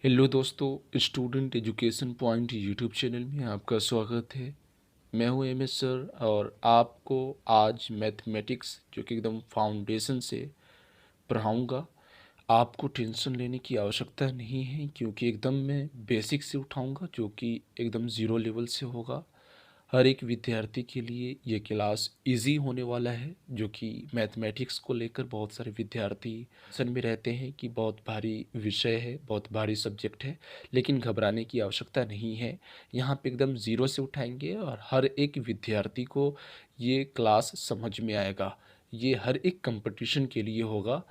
Hello दोस्तों, student education point YouTube channel में आपका स्वागत है। मैं हूं एम एस सर और आपको आज मैथमेटिक्स जो कि एकदम फाउंडेशन से पढ़ाऊंगा। आपको टेंशन लेने की आवश्यकता नहीं है क्योंकि एकदम मैं बेसिक से उठाऊंगा जो कि एकदम ज़ीरो लेवल से होगा। हर एक विद्यार्थी के लिए ये क्लास इजी होने वाला है, जो कि मैथमेटिक्स को लेकर बहुत सारे विद्यार्थी टेंशन में रहते हैं कि बहुत भारी विषय है, बहुत भारी सब्जेक्ट है। लेकिन घबराने की आवश्यकता नहीं है। यहाँ पे एकदम ज़ीरो से उठाएंगे और हर एक विद्यार्थी को ये क्लास समझ में आएगा। ये हर एक कंपटीशन के लिए होगा।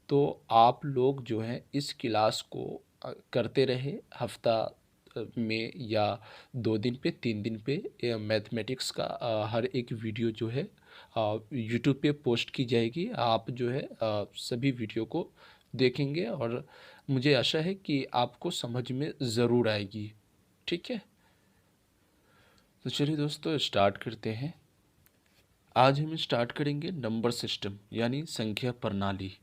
तो आप लोग जो हैं इस क्लास को करते रहे हफ्ता में या 2 दिन पे 3 दिन पे मैथमेटिक्स का हर एक वीडियो जो है यूट्यूब पे पोस्ट की जाएगी। आप जो है सभी वीडियो को देखेंगे और मुझे आशा है कि आपको समझ में ज़रूर आएगी। ठीक है, तो चलिए दोस्तों स्टार्ट करते हैं। आज हम स्टार्ट करेंगे नंबर सिस्टम यानी संख्या प्रणाली।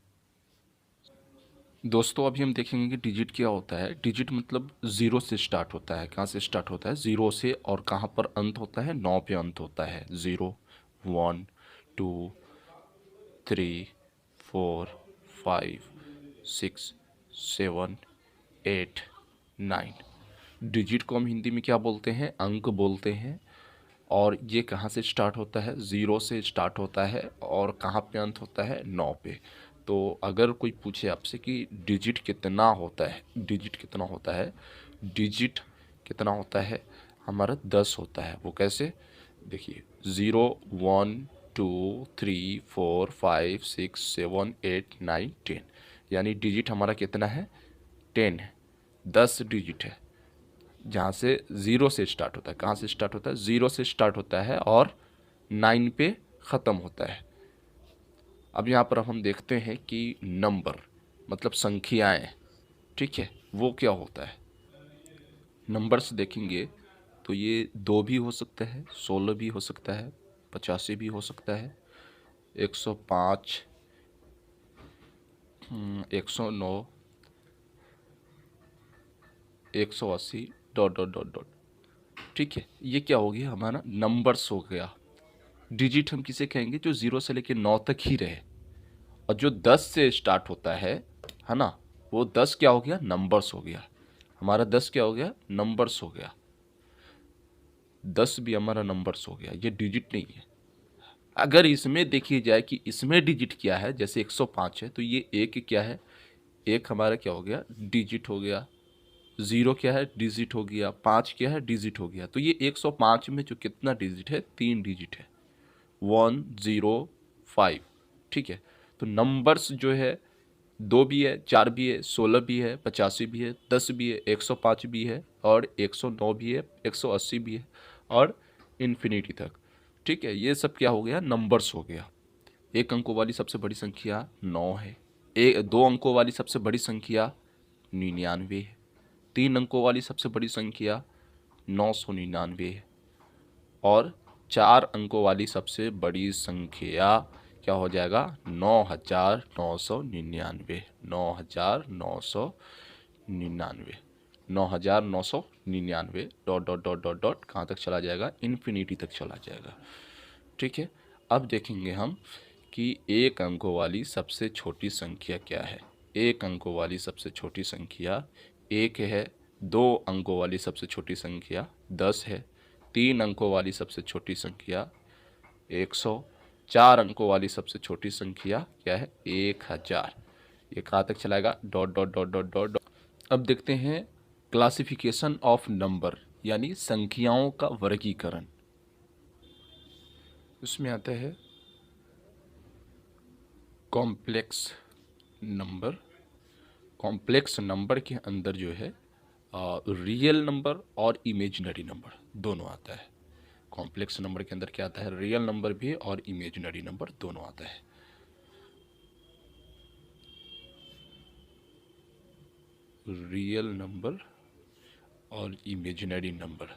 दोस्तों अभी हम देखेंगे कि डिजिट क्या होता है। डिजिट मतलब ज़ीरो से स्टार्ट होता है। कहाँ से स्टार्ट होता है? ज़ीरो से। और कहाँ पर अंत होता है? 9 पे अंत होता है। 0 1 2 3 4 5 6 7 8 9। डिजिट को हम हिंदी में क्या बोलते हैं? अंक बोलते हैं। और ये कहाँ से स्टार्ट होता है? ज़ीरो से स्टार्ट होता है और कहाँ पे अंत होता है? 9 पे। तो अगर कोई पूछे आपसे कि डिजिट कितना होता है, डिजिट कितना होता है, डिजिट कितना होता है, हमारा 10 होता है। वो कैसे? देखिए 0 1 2 3 4 5 6 7 8 9 10, यानी डिजिट हमारा कितना है? 10 है। 10 डिजिट है जहाँ से ज़ीरो से स्टार्ट होता है। कहाँ से स्टार्ट होता है? ज़ीरो से स्टार्ट होता है और 9 पे ख़त्म होता है। अब यहाँ पर हम देखते हैं कि नंबर मतलब संख्याएं, ठीक है, वो क्या होता है। नंबर्स देखेंगे तो ये 2 भी हो सकता है, 16 भी हो सकता है, 85 भी हो सकता है, 105, 109, 180, डॉट डॉट डॉट डॉट। ठीक है, ये क्या हो गया? हमारा नंबर्स हो गया। डिजिट हम किसे कहेंगे? जो 0 से लेकर 9 तक ही रहे। और जो 10 से स्टार्ट होता है ना, वो 10 क्या हो गया? नंबर्स हो गया। हमारा 10 क्या हो गया? नंबर्स हो गया। 10 भी हमारा नंबर्स हो गया, ये डिजिट नहीं है। अगर इसमें देखी जाए कि इसमें डिजिट क्या है, जैसे 105 है तो ये एक क्या है? एक हमारा क्या हो गया? डिजिट हो गया। 0 क्या है? डिजिट हो गया। 5 क्या है? डिजिट हो गया। तो ये 105 में जो कितना डिजिट है? 3 डिजिट है। 105। ठीक है, तो नंबर्स जो है 2 भी है, 4 भी है, 16 भी है, 85 भी है, 10 भी है, 105 भी है और 109 भी है, 180 भी है और इन्फिनिटी तक। ठीक है, ये सब क्या हो गया? नंबर्स हो गया। एक अंकों वाली सबसे बड़ी संख्या 9 है। 2 अंकों वाली सबसे बड़ी संख्या 99 है। 3 अंकों वाली सबसे बड़ी संख्या 999 है। और 4 अंकों वाली सबसे बड़ी संख्या क्या हो जाएगा? 9999। 9999। 9999 dot dot dot dot dot कहाँ तक चला जाएगा? इन्फिनिटी तक चला जाएगा। ठीक है, अब देखेंगे हम कि एक अंकों वाली सबसे छोटी संख्या क्या है। एक अंकों वाली सबसे छोटी संख्या 1 है। 2 अंकों वाली सबसे छोटी संख्या 10 है। 3 अंकों वाली सबसे छोटी संख्या 100। 4 अंकों वाली सबसे छोटी संख्या क्या है? 1000। ये कहाँ तक चलाएगा? Dot dot dot dot dot dot. अब देखते हैं क्लासिफिकेशन ऑफ नंबर यानी संख्याओं का वर्गीकरण। उसमें आता है कॉम्प्लेक्स नंबर। कॉम्प्लेक्स नंबर के अंदर जो है रियल नंबर और इमेजिनरी नंबर दोनों आता है। कॉम्प्लेक्स नंबर के अंदर क्या आता है? रियल नंबर भी और इमेजिनरी नंबर दोनों आता है। रियल नंबर और इमेजिनरी नंबर।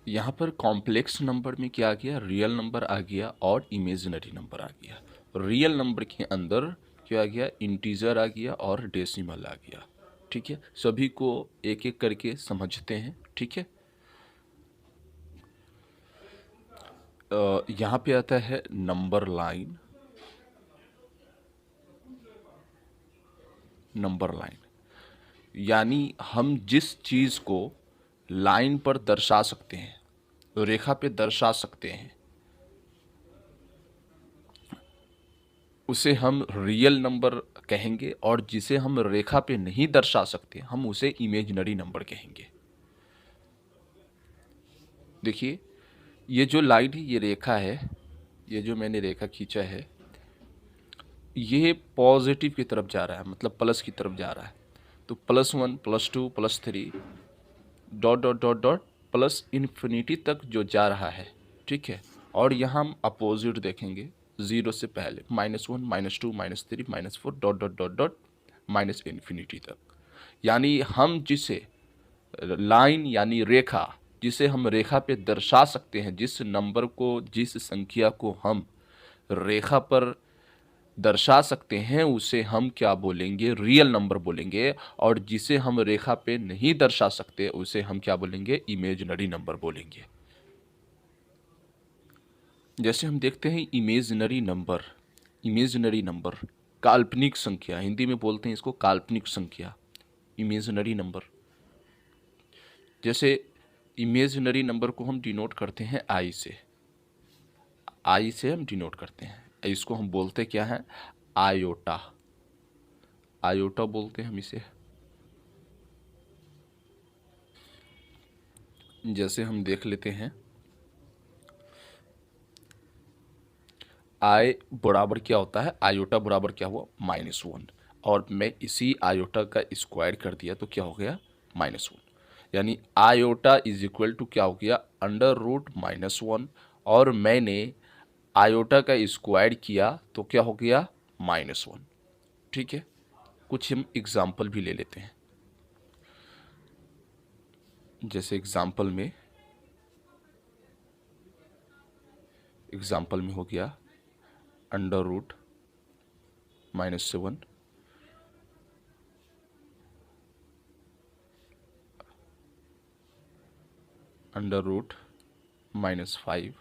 यहाँ पर कॉम्प्लेक्स नंबर में क्या आ गया, रियल नंबर आ गया और इमेजिनरी नंबर आ गया। रियल नंबर के अंदर क्या आ गया, इंटीजर आ गया और डेसिमल आ गया। ठीक है, सभी को एक एक करके समझते हैं। ठीक है, यहाँ पे आता है नंबर लाइन। नंबर लाइन यानी हम जिस चीज़ को लाइन पर दर्शा सकते हैं, रेखा पे दर्शा सकते हैं, उसे हम रियल नंबर कहेंगे, और जिसे हम रेखा पे नहीं दर्शा सकते हम उसे इमेजिनरी नंबर कहेंगे। देखिए, ये जो लाइन है, ये रेखा है, ये जो मैंने रेखा खींचा है, ये पॉजिटिव की तरफ जा रहा है, मतलब प्लस की तरफ जा रहा है। तो +1 +2 +3 dot dot dot dot plus infinity तक जो जा रहा है। ठीक है, और यहाँ हम अपोजिट देखेंगे, 0 से पहले -1 -2 -3 -4 dot dot dot dot minus infinity तक। यानी हम जिसे लाइन यानी रेखा, जिसे हम रेखा पे दर्शा सकते हैं, जिस नंबर को, जिस संख्या को हम रेखा पर दर्शा सकते हैं, उसे हम क्या बोलेंगे, रियल नंबर बोलेंगे। और जिसे हम रेखा पे नहीं दर्शा सकते उसे हम क्या बोलेंगे, इमेजिनरी नंबर बोलेंगे। जैसे हम देखते हैं इमेजिनरी नंबर, इमेजिनरी नंबर काल्पनिक संख्या, हिंदी में बोलते हैं इसको काल्पनिक संख्या, इमेजिनरी नंबर। जैसे इमेजिनरी नंबर को हम डिनोट करते हैं आई से, आई से हम डिनोट करते हैं। इसको हम बोलते क्या है, आयोटा, आयोटा बोलते हैं हम इसे। जैसे हम देख लेते हैं, आई बराबर क्या होता है, आयोटा बराबर क्या हुआ, -1, और मैं इसी आयोटा का स्क्वायर कर दिया तो क्या हो गया, -1। यानी आयोटा इज इक्वल टू क्या हो गया, √-1, और मैंने आयोटा का स्क्वायर किया तो क्या हो गया, -1। ठीक है, कुछ हम एग्जाम्पल भी ले लेते हैं। जैसे एग्जाम्पल में हो गया √-7 √-5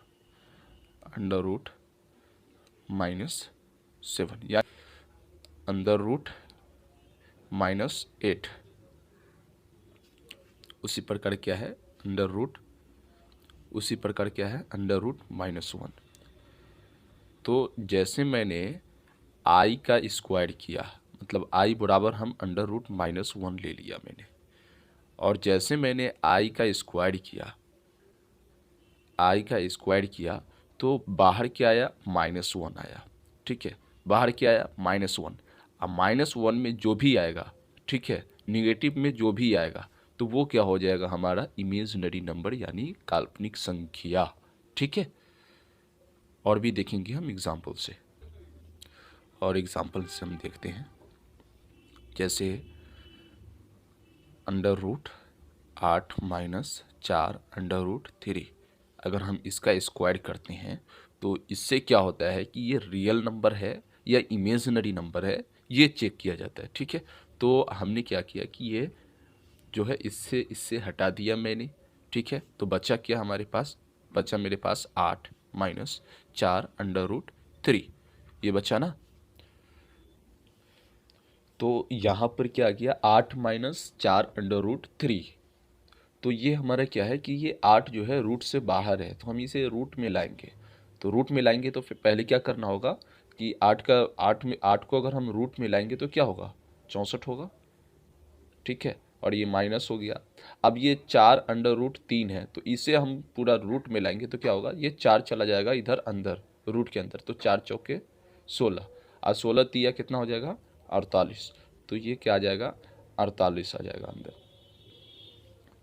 √-7 या √-8। उसी प्रकार क्या है, √-1। तो जैसे मैंने आई का स्क्वायर किया, मतलब आई बराबर हम √-1 ले लिया मैंने, और जैसे मैंने आई का स्क्वायर किया तो बाहर क्या आया, -1 आया। ठीक है, बाहर क्या आया, -1। अब -1 में जो भी आएगा, ठीक है, निगेटिव में जो भी आएगा तो वो क्या हो जाएगा, हमारा इमेजिनरी नंबर यानी काल्पनिक संख्या। ठीक है, और भी देखेंगे हम एग्जाम्पल से, और एग्जाम्पल से हम देखते हैं। जैसे √8 - 4 √3, अगर हम इसका स्क्वायर करते हैं तो इससे क्या होता है कि ये रियल नंबर है या इमेजिनरी नंबर है, ये चेक किया जाता है। ठीक है, तो हमने क्या किया कि ये जो है इससे हटा दिया मैंने। ठीक है, तो बचा क्या हमारे पास, बचा मेरे पास 8 - 4 √3, ये बचा ना। तो यहाँ पर क्या आ गया, 8 - 4 √3। तो ये हमारा क्या है कि ये 8 जो है रूट से बाहर है, तो हम इसे रूट में लाएंगे। तो रूट में लाएंगे तो फिर पहले क्या करना होगा कि 8 को अगर हम रूट में लाएंगे तो क्या होगा, 64 होगा। ठीक है, और ये माइनस हो गया। अब ये 4 √3 है, तो इसे हम पूरा रूट में लाएंगे तो क्या होगा, ये 4 चला जाएगा इधर अंदर, रूट के अंदर, तो 4 चौके 16, और 16 तिया कितना हो जाएगा, 48। तो ये क्या आ जाएगा, 48 आ जाएगा अंदर।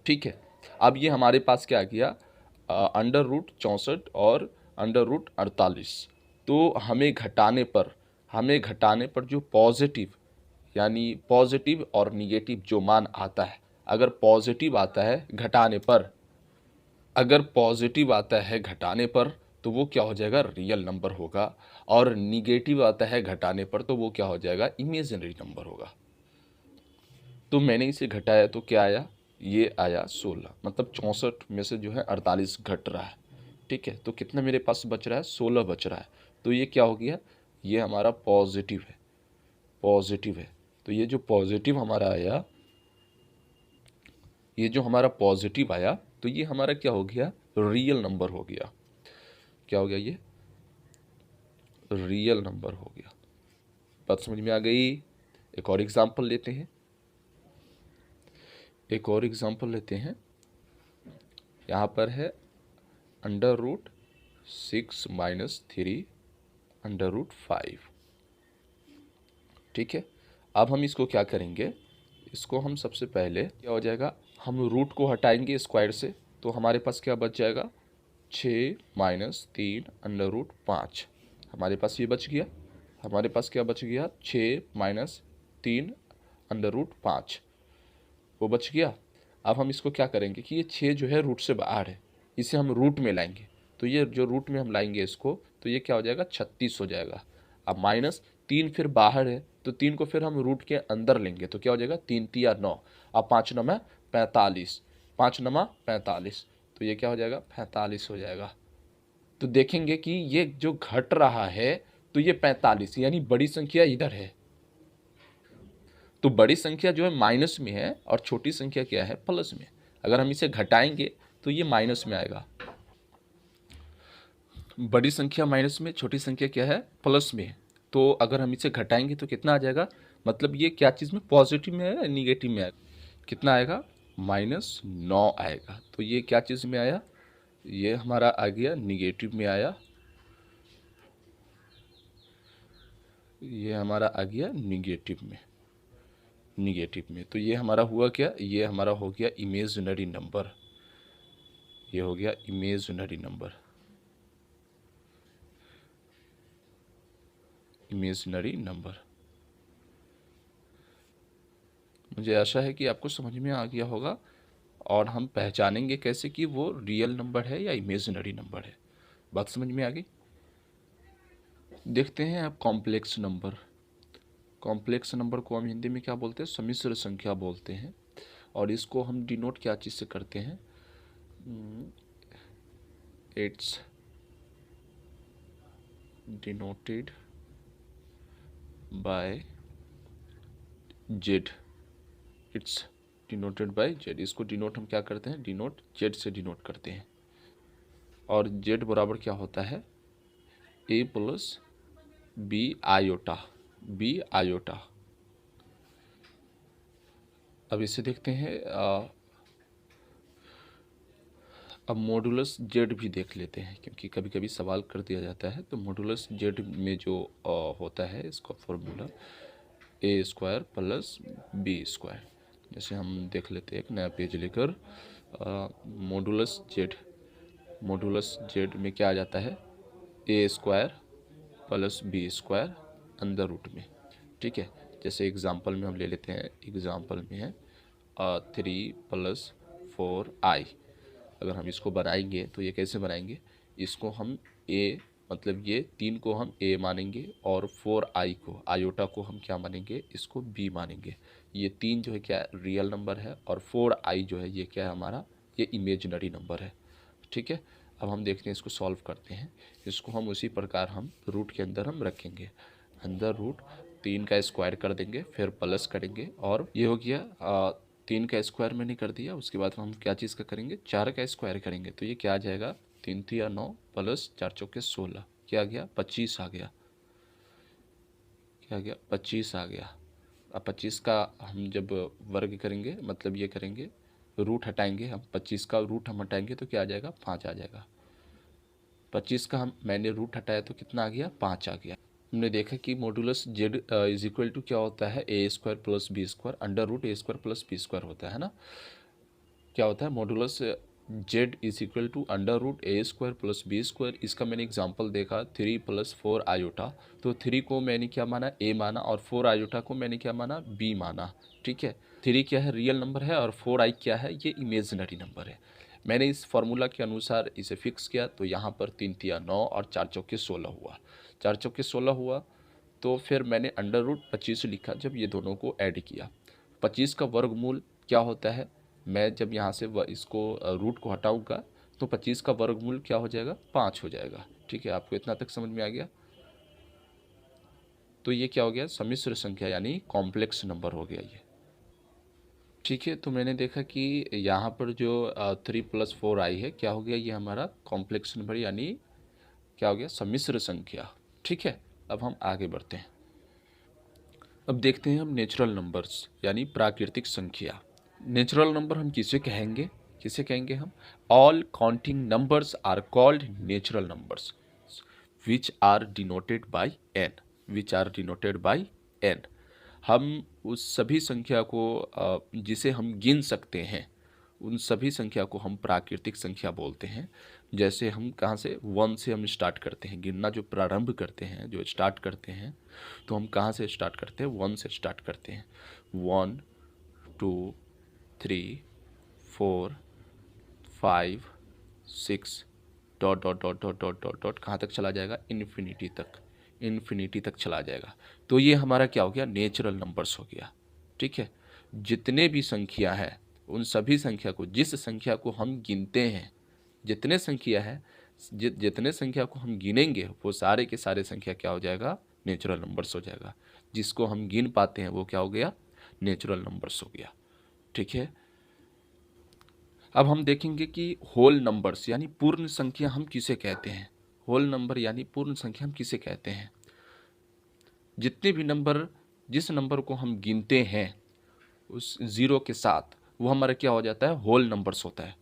ठीक है, अब ये हमारे पास क्या आ गया, √64 और √48। तो हमें घटाने पर जो पॉजिटिव, यानी पॉजिटिव और निगेटिव जो मान आता है, अगर पॉजिटिव आता है घटाने पर, अगर पॉजिटिव आता है घटाने पर तो वो क्या हो जाएगा, रियल नंबर होगा, और निगेटिव आता है घटाने पर तो वो क्या हो जाएगा, इमेजिनरी नंबर होगा। तो मैंने इसे घटाया तो क्या आया, ये आया 16, मतलब 64 में से जो है 48 घट रहा है। ठीक है, तो कितना मेरे पास बच रहा है, 16 बच रहा है। तो ये क्या हो गया, ये हमारा पॉजिटिव है, पॉजिटिव है। तो ये जो पॉजिटिव हमारा आया, ये जो हमारा पॉजिटिव आया, तो ये हमारा क्या हो गया, रियल नंबर हो गया। क्या हो गया, ये रियल नंबर हो गया। बात समझ में आ गई। एक और एग्जांपल लेते हैं, एक और एग्जांपल लेते हैं। यहाँ पर है √6 - 3 √5। ठीक है, अब हम इसको क्या करेंगे, इसको हम सबसे पहले क्या हो जाएगा, हम रूट को हटाएंगे स्क्वायर से, तो हमारे पास क्या बच जाएगा, 6 - 3 √5। हमारे पास ये बच गया, हमारे पास क्या बच गया, 6 - 3 √5, वो बच गया। अब हम इसको क्या करेंगे कि ये 6 जो है रूट से बाहर है, इसे हम रूट में लाएंगे। तो ये जो रूट में हम लाएंगे इसको, तो ये क्या हो जाएगा, 36 हो जाएगा। अब -3 फिर बाहर है, तो 3 को फिर हम रूट के अंदर लेंगे, तो क्या हो जाएगा, 3 तिया 9, अब 5 9 45, 5 9 45, तो ये क्या हो जाएगा, 45 हो जाएगा। तो देखेंगे कि ये जो घट रहा है, तो ये 45, यानी बड़ी संख्या इधर है। तो बड़ी संख्या जो है माइनस में है और छोटी संख्या क्या है, प्लस में। अगर हम इसे घटाएंगे तो ये माइनस में आएगा। बड़ी संख्या माइनस में, छोटी संख्या क्या है, प्लस में है। तो अगर हम इसे घटाएंगे तो कितना आ जाएगा, मतलब ये क्या चीज़ में, पॉजिटिव में है, निगेटिव में आएगा, कितना आएगा, -9 आएगा। तो ये क्या चीज़ में आया, ये हमारा आ गया निगेटिव में आया, ये हमारा आ गया निगेटिव में, निगेटिव में। तो ये हमारा हुआ क्या, ये हमारा हो गया इमेजिनरी नंबर, ये हो गया इमेजिनरी नंबर, इमेजिनरी नंबर। मुझे आशा है कि आपको समझ में आ गया होगा। और हम पहचानेंगे कैसे कि वो रियल नंबर है या इमेजिनरी नंबर है, बात समझ में आ गई। देखते हैं अब कॉम्प्लेक्स नंबर। कॉम्प्लेक्स नंबर को हम हिंदी में क्या बोलते हैं, सम्मिश्र संख्या बोलते हैं। और इसको हम डिनोट क्या चीज़ से करते हैं, it's denoted by Z, it's denoted by Z. इसको डिनोट हम क्या करते हैं, डिनोट जेड से डिनोट करते हैं। और जेड बराबर क्या होता है, a + b iota, b iota. अब इसे देखते हैं, अब मॉडुलस जेड भी देख लेते हैं, क्योंकि कभी कभी सवाल कर दिया जाता है। तो मॉडुलस जेड में जो होता है, इसका फॉर्मूला a² + b²। जैसे हम देख लेते हैं, एक नया पेज लेकर, मॉडुलस जेड, मॉडुलस जेड में क्या आ जाता है, a² + b² अंदर रूट में। ठीक है, जैसे एग्जाम्पल में हम ले लेते हैं, एग्जाम्पल में है 3 + 4i। अगर हम इसको बनाएंगे तो ये कैसे बनाएंगे, इसको हम a, मतलब ये 3 को हम a मानेंगे, और 4i को, आयोटा को हम क्या मानेंगे, इसको b मानेंगे। ये 3 जो है क्या रियल नंबर है, और 4i जो है ये क्या है हमारा, ये इमेजिनरी नंबर है। ठीक है, अब हम देखते हैं, इसको सॉल्व करते हैं। इसको हम उसी प्रकार हम रूट के अंदर हम रखेंगे, अंदर रूट 3 का स्क्वायर कर देंगे, फिर प्लस करेंगे, और ये हो गया 3 का स्क्वायर मैंने कर दिया। उसके बाद हम क्या चीज़ का करेंगे, 4 का स्क्वायर करेंगे। तो ये क्या आ जाएगा, 3 तिया 9 + 4 चौके 16, क्या आ गया, 25 आ गया, क्या आ गया, 25 आ गया। अब 25 का हम जब वर्ग करेंगे, मतलब ये करेंगे, रूट हटाएंगे हम, 25 का रूट हम हटाएंगे तो क्या आ जाएगा, 5 आ जाएगा। 25 का हम मैंने रूट हटाया तो कितना आ गया, 5 आ गया। हमने देखा कि मॉडुलस जेड = क्या होता है, a² + b² √a² + b² होता है ना। क्या होता है मॉडुलस जेड = √a² + b²। इसका मैंने एग्जांपल देखा 3 + 4 आयोटा। तो 3 को मैंने क्या माना, a माना, और 4 आयोटा को मैंने क्या माना, b माना। ठीक है, 3 क्या है, रियल नंबर है, और 4i क्या है, ये इमेजिनरी नंबर है। मैंने इस फार्मूला के अनुसार इसे फिक्स किया, तो यहाँ पर 3 तिया 9 और 4 चौके 16 हुआ। 4 चौके 16 हुआ, तो फिर मैंने अंडर रूट 25 लिखा जब ये दोनों को ऐड किया। 25 का वर्गमूल क्या होता है, मैं जब यहाँ से इसको रूट को हटाऊंगा तो 25 का वर्गमूल क्या हो जाएगा, 5 हो जाएगा। ठीक है, आपको इतना तक समझ में आ गया। तो ये क्या हो गया, सम्मिश्र संख्या यानी कॉम्प्लेक्स नंबर हो गया ये। ठीक है, तो मैंने देखा कि यहाँ पर जो 3 + 4 आई है, क्या हो गया, ये हमारा कॉम्प्लेक्स नंबर यानी क्या हो गया, सम्मिश्र संख्या। ठीक है, अब हम आगे बढ़ते हैं। अब देखते हैं हम नेचुरल नंबर्स यानी प्राकृतिक संख्या। नेचुरल नंबर हम किसे कहेंगे, किसे कहेंगे हम, all counting numbers are called natural numbers which are denoted by N, which are denoted by N. हम उस सभी संख्या को जिसे हम गिन सकते हैं, उन सभी संख्या को हम प्राकृतिक संख्या बोलते हैं। जैसे हम कहाँ से, 1 से हम स्टार्ट करते हैं गिनना, जो प्रारंभ करते हैं, जो स्टार्ट करते हैं, तो हम कहाँ से स्टार्ट करते हैं, 1 से स्टार्ट करते हैं। 1 2 3 4 5 6 dot dot dot dot dot dot dot कहाँ तक चला जाएगा, इन्फिनिटी तक, इन्फिनिटी तक चला जाएगा। तो ये हमारा क्या हो गया, नेचुरल नंबर्स हो गया। ठीक है, जितने भी संख्या है उन सभी संख्या को, जिस संख्या को हम गिनते हैं, जितने संख्या है, जितने संख्या को हम गिनेंगे वो सारे के सारे संख्या क्या हो जाएगा, नेचुरल नंबर्स हो जाएगा। जिसको हम गिन पाते हैं वो क्या हो गया, नेचुरल नंबर्स हो गया। ठीक है, अब हम देखेंगे कि होल नंबर्स यानी पूर्ण संख्या हम किसे कहते हैं। होल नंबर यानी पूर्ण संख्या हम किसे कहते हैं, जितने भी नंबर, जिस नंबर को हम गिनते हैं उस ज़ीरो के साथ, वो हमारा क्या हो जाता है, होल नंबर्स होता है।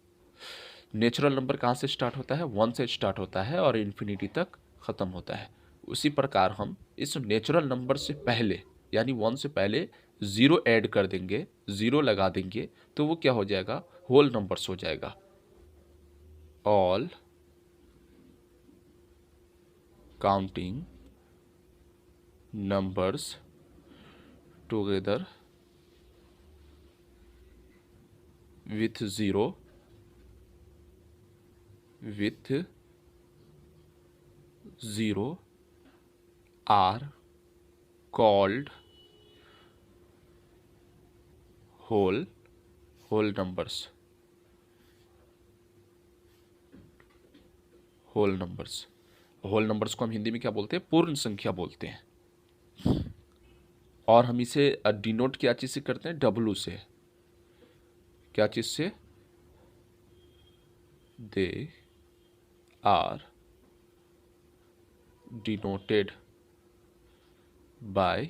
नेचुरल नंबर कहाँ से स्टार्ट होता है, 1 से स्टार्ट होता है और इन्फिनिटी तक ख़त्म होता है। उसी प्रकार हम इस नेचुरल नंबर से पहले यानी 1 से पहले 0 ऐड कर देंगे, 0 लगा देंगे, तो वो क्या हो जाएगा, होल नंबर्स हो जाएगा। All counting numbers together with 0 are called whole numbers, whole numbers. Whole numbers को हम हिंदी में क्या बोलते हैं, पूर्ण संख्या बोलते हैं। और हम इसे डिनोट क्या चीज़ से करते हैं, डब्लू से। क्या चीज़ से, they are denoted by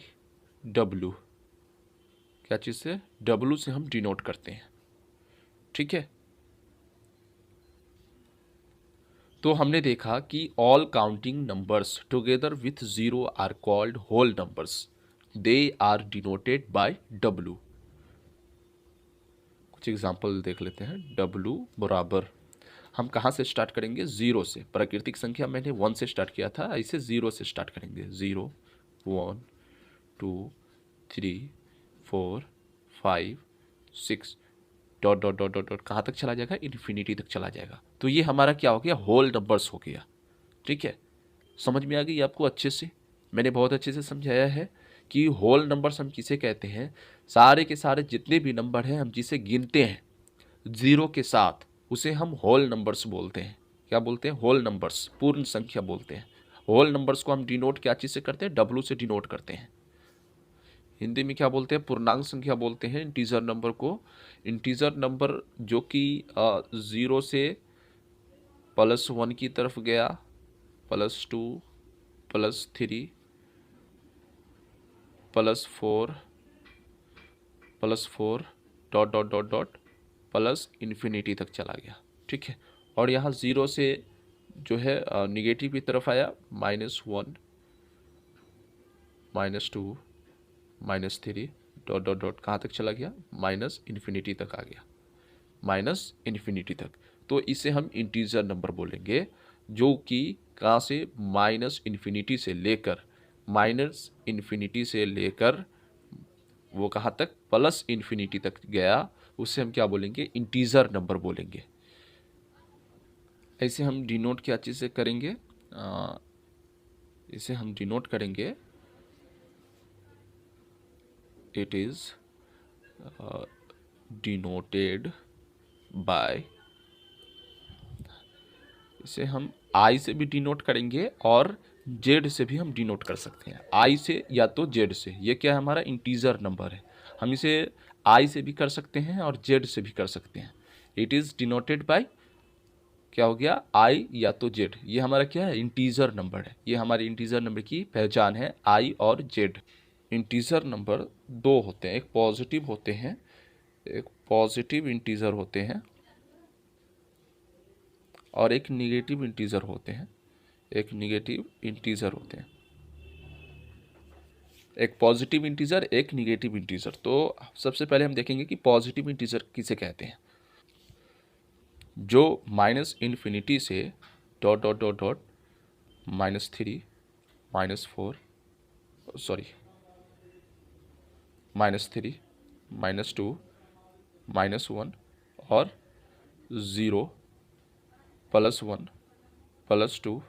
W. क्या चीज़ से, डब्लू से हम डिनोट करते हैं। ठीक है, तो हमने देखा कि all counting numbers together with 0 are called whole numbers, they are denoted by W. कुछ एग्जाम्पल देख लेते हैं। डब्लू बराबर, हम कहाँ से स्टार्ट करेंगे, 0 से। प्राकृतिक संख्या मैंने 1 से स्टार्ट किया था, ऐसे 0 से स्टार्ट करेंगे। 0 1 2 3 4 5 6 dot dot dot dot dot कहाँ तक चला जाएगा, इन्फिनिटी तक चला जाएगा। तो ये हमारा क्या हो गया, होल नंबर्स हो गया। ठीक है, समझ में आ गई आपको अच्छे से, मैंने बहुत अच्छे से समझाया है कि होल नंबर्स हम किसे कहते हैं, सारे के सारे जितने भी नंबर हैं हम जिसे गिनते हैं 0 के साथ, उसे हम होल नंबर्स बोलते हैं। क्या बोलते हैं, होल नंबर्स, पूर्ण संख्या बोलते हैं। होल नंबर्स को हम डिनोट क्या चीज़ से करते हैं, डब्लू से डिनोट करते हैं। हिंदी में क्या बोलते हैं, पूर्णांक संख्या बोलते हैं इंटीजर नंबर को। इंटीजर नंबर जो कि 0 से +1 की तरफ गया, +2 +3 +4 dot dot dot dot plus infinity तक चला गया। ठीक है, और यहाँ 0 से जो है निगेटिव की तरफ आया, -1 -2 -3 डॉट डॉट डॉट कहाँ तक चला गया, इन्फिनिटी तक आ गया, इन्फिनिटी तक। तो इसे हम इंटीजर नंबर बोलेंगे, जो कि कहाँ से, इन्फिनिटी से लेकर वो कहाँ तक, +इन्फिनिटी तक गया, उससे हम क्या बोलेंगे, इंटीजर नंबर बोलेंगे। ऐसे हम डिनोट क्या चीज़ से करेंगे, इसे हम डिनोट करेंगे, इट इज़ डिनोटेड बाय, इसे हम आई से भी डिनोट करेंगे और जेड से भी हम डिनोट कर सकते हैं, आई से या तो जेड से। ये क्या है, हमारा इंटीजर नंबर है, हम इसे आई से भी कर सकते हैं और जेड से भी कर सकते हैं। इट इज़ डिनोटेड बाय क्या हो गया, आई या तो जेड। ये हमारा क्या है, इंटीजर नंबर है, ये हमारे इंटीजर नंबर की पहचान है, आई और जेड। इंटीजर नंबर दो होते हैं, एक पॉजिटिव होते हैं, एक पॉजिटिव इंटीजर होते हैं और एक निगेटिव इंटीजर होते हैं, एक निगेटिव इंटीजर होते हैं, एक पॉजिटिव इंटीजर, एक निगेटिव इंटीजर। तो सबसे पहले हम देखेंगे कि पॉजिटिव इंटीजर किसे कहते हैं। जो माइनस इन्फिनिटी से dot dot dot dot -3 -4 sorry -3 -2 -1 और 0 +1 +2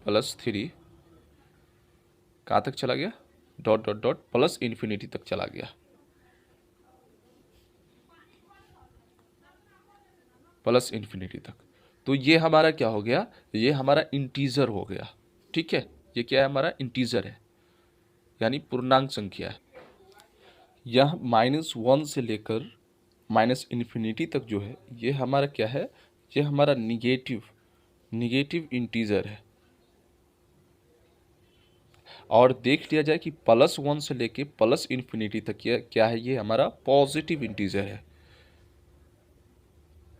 +3 कहाँ तक चला गया, dot dot dot plus infinity तक चला गया, प्लस इन्फिनिटी तक। तो ये हमारा क्या हो गया, ये हमारा इंटीजर हो गया। ठीक है, ये क्या है, हमारा इंटीजर है, यानी पूर्णांक संख्या है। यह -1 से लेकर माइनस इन्फिनिटी तक जो है, ये हमारा क्या है, ये हमारा निगेटिव इंटीजर है। और देख लिया जाए कि +1 से लेके प्लस इन्फिनिटी तक ये क्या है, ये हमारा पॉजिटिव इंटीजर है।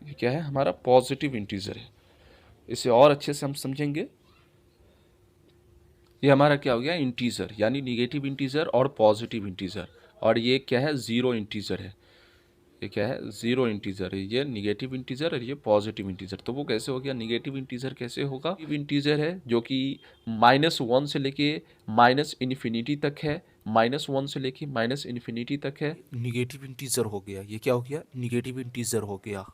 ये क्या है, हमारा पॉजिटिव इंटीजर है। इसे और अच्छे से हम समझेंगे, ये हमारा क्या हो गया, इंटीजर, यानी निगेटिव इंटीजर और पॉजिटिव इंटीजर। और ये क्या है, ज़ीरो इंटीजर है। ये क्या है, ज़ीरो इंटीजर है, ये निगेटिव इंटीजर और ये पॉजिटिव इंटीजर। तो वो कैसे हो गया, निगेटिव इंटीजर कैसे होगा, इंटीजर है जो कि -1 से लेके माइनस इन्फिनिटी तक है, -1 से लेके माइनस इन्फिनिटी तक है, निगेटिव इंटीजर हो गया। ये क्या हो गया, निगेटिव इंटीजर हो गया।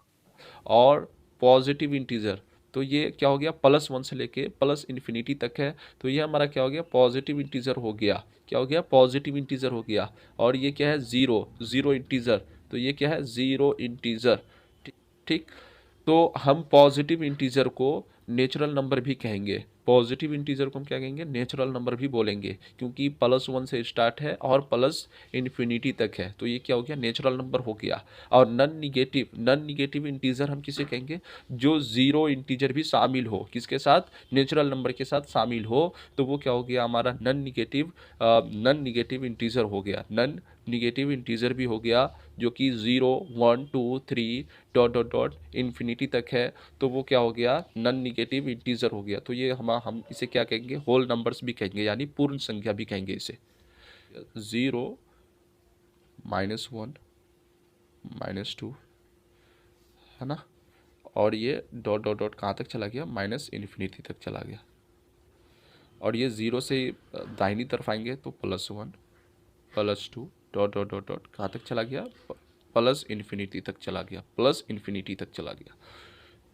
और पॉजिटिव इंटीजर तो ये क्या हो गया, +1 से लेके प्लस इन्फिनिटी तक है। तो ये हमारा क्या हो गया, पॉजिटिव इंटीजर हो गया। क्या हो गया, पॉजिटिव इंटीजर हो गया। और ये क्या है, ज़ीरो इंटीजर, तो ये क्या है, ज़ीरो इंटीजर। ठीक, तो हम पॉजिटिव इंटीजर को नेचुरल नंबर भी कहेंगे, पॉजिटिव इंटीजर को हम क्या कहेंगे, नेचुरल नंबर भी बोलेंगे, क्योंकि +1 से स्टार्ट है और प्लस इन्फिनिटी तक है। तो ये क्या हो गया, नेचुरल नंबर हो गया। और नन निगेटिव इंटीजर हम किसे कहेंगे, जो ज़ीरो इंटीजर भी शामिल हो, किसके साथ, नेचुरल नंबर के साथ शामिल हो। तो वो क्या हो गया, हमारा नन निगेटिव इंटीजर हो गया, नन निगेटिव इंटीजर भी हो गया, जो कि 0 1 2 3 डॉट डॉट डॉट इन्फिनिटी तक है। तो वो क्या हो गया, नन निगेटिव इंटीजर हो गया। तो ये हम इसे क्या कहेंगे, होल नंबर्स भी कहेंगे, यानी पूर्ण संख्या भी कहेंगे इसे। 0 -1 -2 है ना, और ये डॉट डॉट डॉट कहाँ तक चला गया, माइनस इन्फिनिटी तक चला गया। और ये 0 से दाहिनी तरफ आएंगे तो +1 +2 डॉट डॉट डॉट डॉट कहाँ तक चला गया, प्लस इन्फिनिटी तक चला गया, प्लस इन्फिनिटी तक चला गया।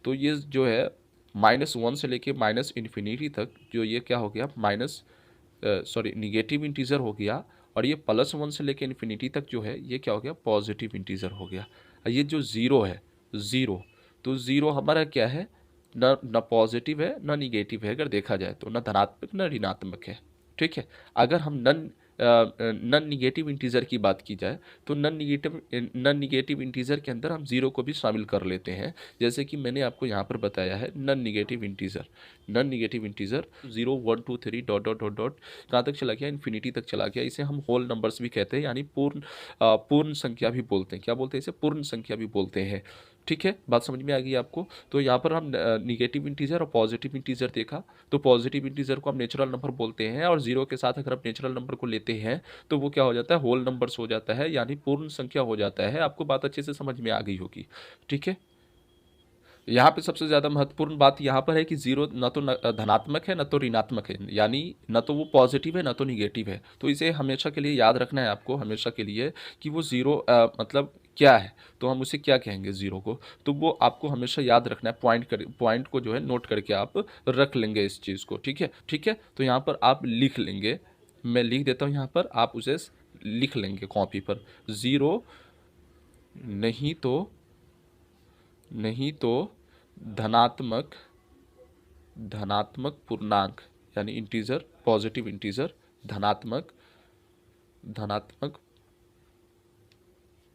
तो ये जो है -1 से लेके माइनस इन्फिनिटी तक, जो ये क्या हो गया, निगेटिव इंटीजर हो गया। और ये +1 से लेके इन्फिनिटी तक जो है, ये क्या हो गया, पॉजिटिव इंटीजर हो गया। ये जो ज़ीरो है, ज़ीरो, तो ज़ीरो हमारा क्या है, न पॉजिटिव है न निगेटिव है, अगर देखा जाए तो न धनात्मक न ऋणात्मक है। ठीक है, अगर हम नन निगेटिव इंटीजर की बात की जाए तो नन निगेटिव इंटीजर के अंदर हम ज़ीरो को भी शामिल कर लेते हैं, जैसे कि मैंने आपको यहाँ पर बताया है। None negative integer 0 1 2 3 dot dot dot dot कहाँ तक चला गया, इन्फिनिटी तक चला गया। इसे हम होल नंबर्स भी कहते हैं, यानी पूर्ण संख्या भी बोलते हैं। क्या बोलते हैं इसे, पूर्ण संख्या भी बोलते हैं। ठीक है, बात समझ में आ गई आपको। तो यहाँ पर हम निगेटिव इंटीजर और पॉजिटिव इंटीजर देखा। तो पॉजिटिव इंटीजर को हम नेचुरल नंबर बोलते हैं, और ज़ीरो के साथ अगर आप नेचुरल नंबर को लेते हैं तो वो क्या हो जाता है, होल नंबर्स हो जाता है, यानी पूर्ण संख्या हो जाता है। आपको बात अच्छे से समझ में आ गई होगी। ठीक है, यहाँ पे सबसे ज़्यादा महत्वपूर्ण बात यहाँ पर है कि ज़ीरो न तो धनात्मक है न तो ऋणात्मक है, यानी न तो वो पॉजिटिव है न तो निगेटिव है। तो इसे हमेशा के लिए याद रखना है आपको, हमेशा के लिए, कि वो ज़ीरो मतलब क्या है, तो हम उसे क्या कहेंगे ज़ीरो को। तो वो आपको हमेशा याद रखना है, पॉइंट को जो है नोट करके आप रख लेंगे इस चीज़ को, ठीक है। ठीक है, तो यहाँ पर आप लिख लेंगे, मैं लिख देता हूँ यहाँ पर, आप उसे लिख लेंगे कॉपी पर। ज़ीरो नहीं तो धनात्मक पूर्णांक, यानी इंटीजर, पॉजिटिव इंटीजर, धनात्मक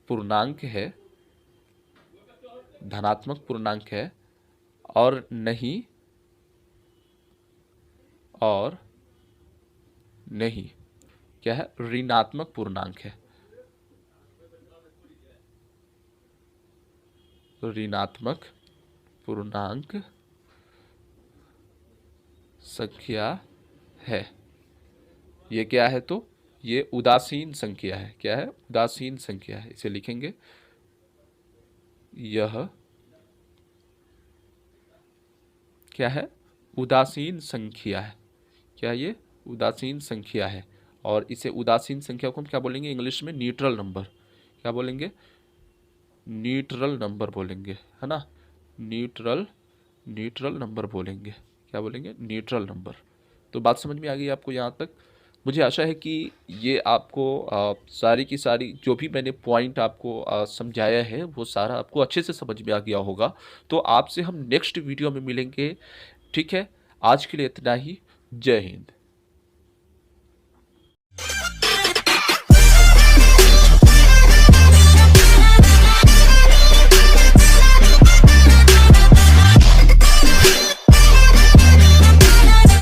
पूर्णांक है, धनात्मक पूर्णांक है, और नहीं क्या है, ऋणात्मक पूर्णांक है, ऋणात्मक पूर्णांक संख्या है। ये क्या है, तो ये उदासीन संख्या है। क्या है, उदासीन संख्या है। इसे लिखेंगे, यह क्या है, उदासीन संख्या है। क्या ये उदासीन संख्या है, और इसे उदासीन संख्या को हम क्या बोलेंगे इंग्लिश में, न्यूट्रल नंबर। क्या बोलेंगे, न्यूट्रल नंबर बोलेंगे, है ना, न्यूट्रल नंबर बोलेंगे। क्या बोलेंगे, न्यूट्रल नंबर। तो बात समझ में आ गई आपको यहाँ तक। मुझे आशा है कि ये आपको सारी की सारी जो भी मैंने पॉइंट आपको समझाया है वो सारा आपको अच्छे से समझ में आ गया होगा। तो आपसे हम नेक्स्ट वीडियो में मिलेंगे, ठीक है। आज के लिए इतना ही। जय हिंद।